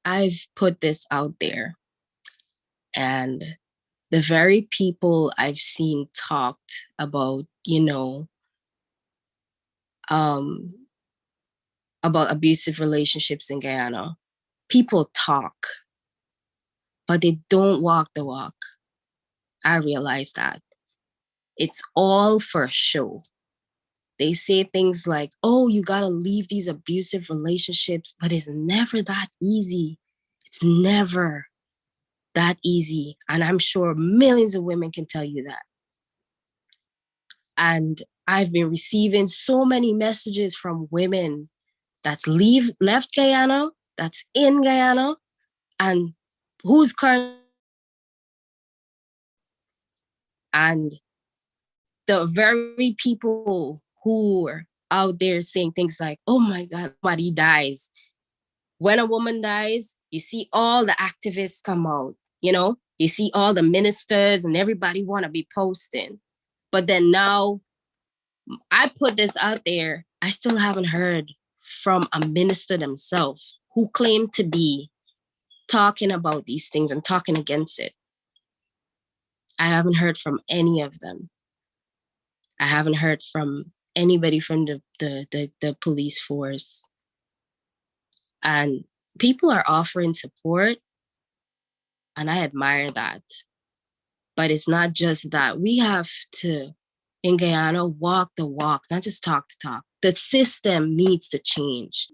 I've put this out there, and the very people I've seen talked about, um, about abusive relationships in Guyana, people talk, but they don't walk the walk. I realize that. It's all for show. They say things like, oh, you got to leave these abusive relationships, but it's never that easy. It's never that easy. And I'm sure millions of women can tell you that. And I've been receiving so many messages from women that's left Guyana, that's in Guyana, and who's currently. And the very people who are out there saying things like, oh my God, somebody dies. When a woman dies, you see all the activists come out, you see all the ministers and everybody want to be posting. But then now I put this out there, I still haven't heard from a minister themselves who claim to be talking about these things and talking against it. I haven't heard from any of them. I haven't heard from anybody from the police force. And people are offering support, and I admire that. But it's not just that. We have to, in Guyana, walk the walk, not just talk the talk. The system needs to change.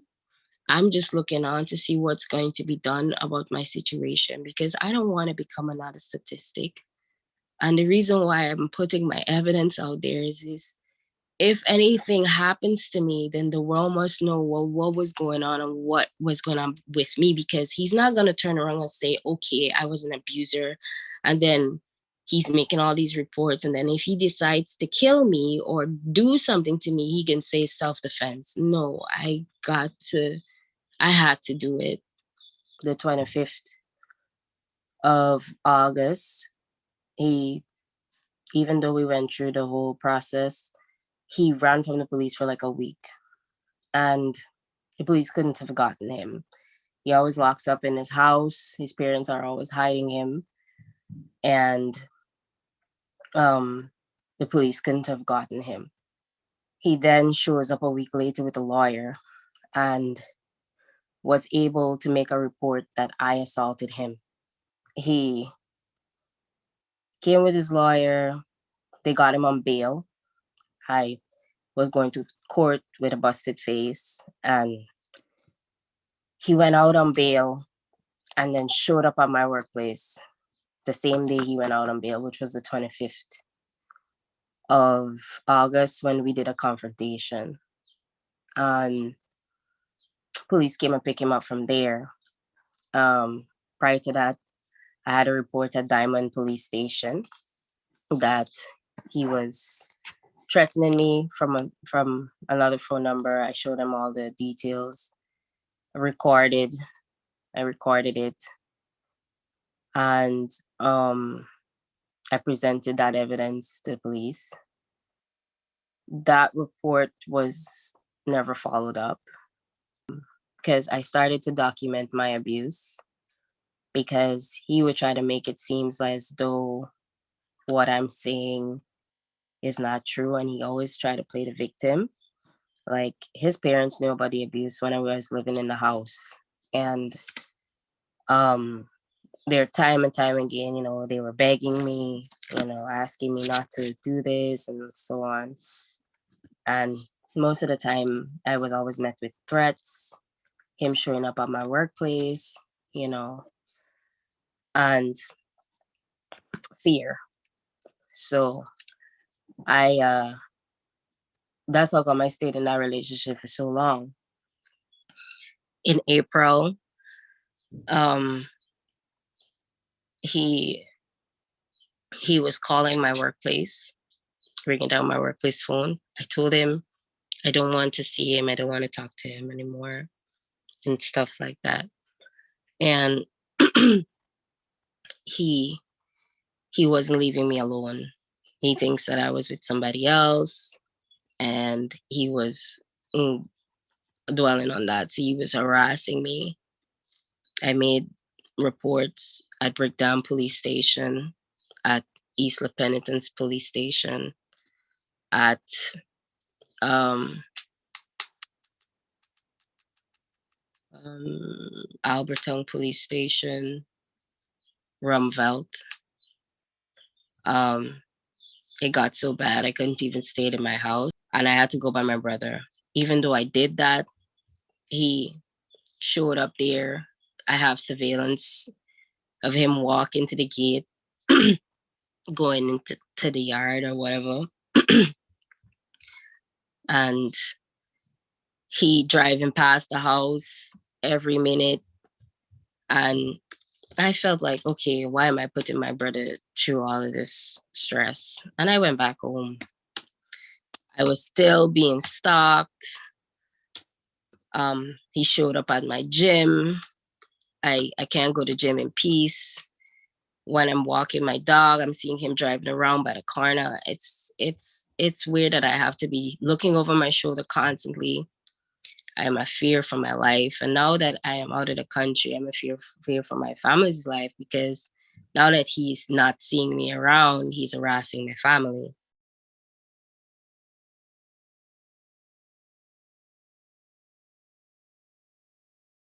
I'm just looking on to see what's going to be done about my situation, because I don't want to become another statistic. And the reason why I'm putting my evidence out there is if anything happens to me, then the world must know what was going on and what was going on with me, because he's not going to turn around and say, okay, I was an abuser. And then he's making all these reports. And then if he decides to kill me or do something to me, he can say self-defense. No, I had to do it. The 25th of August, even though we went through the whole process, he ran from the police for like a week, and the police couldn't have gotten him. He always locks up in his house. His parents are always hiding him, and the police couldn't have gotten him. He then shows up a week later with a lawyer and was able to make a report that I assaulted him. He came with his lawyer. They got him on bail. I was going to court with a busted face, and he went out on bail and then showed up at my workplace the same day he went out on bail, which was the 25th of August, when we did a confrontation. Police came and picked him up from there. Prior to that, I had a report at Diamond Police Station that he was threatening me from another phone number. I showed him all the details. I recorded it, and I presented that evidence to the police. That report was never followed up because I started to document my abuse, because he would try to make it seem as though what I'm saying is not true, and he always tried to play the victim. Like, his parents knew about the abuse when I was living in the house, and there time and time again, they were begging me, asking me not to do this and so on. And most of the time, I was always met with threats, him showing up at my workplace, and fear. So that's how come I stayed in that relationship for so long. In April, he was calling my workplace, ringing down my workplace phone. I told him I don't want to see him. I don't want to talk to him anymore and stuff like that. And he wasn't leaving me alone. He thinks that I was with somebody else, and he was dwelling on that. So he was harassing me. I made reports at Brickdown Police Station, at East La Penitence Police Station, at um, Alberton Police Station, Rumvelt. Um, it got so bad I couldn't even stay in my house, and I had to go by my brother. Even though I did that, he showed up there. I have surveillance of him walking to the gate, going into the yard or whatever, and he driving past the house every minute. And I felt like, okay, why am I putting my brother through all of this stress? And I went back home. I was still being stalked. He showed up at my gym. I can't go to gym in peace. When I'm walking my dog, I'm seeing him driving around by the corner. It's weird that I have to be looking over my shoulder constantly. I am a fear for my life. And now that I am out of the country, I'm a fear for my family's life, because now that he's not seeing me around, he's harassing my family.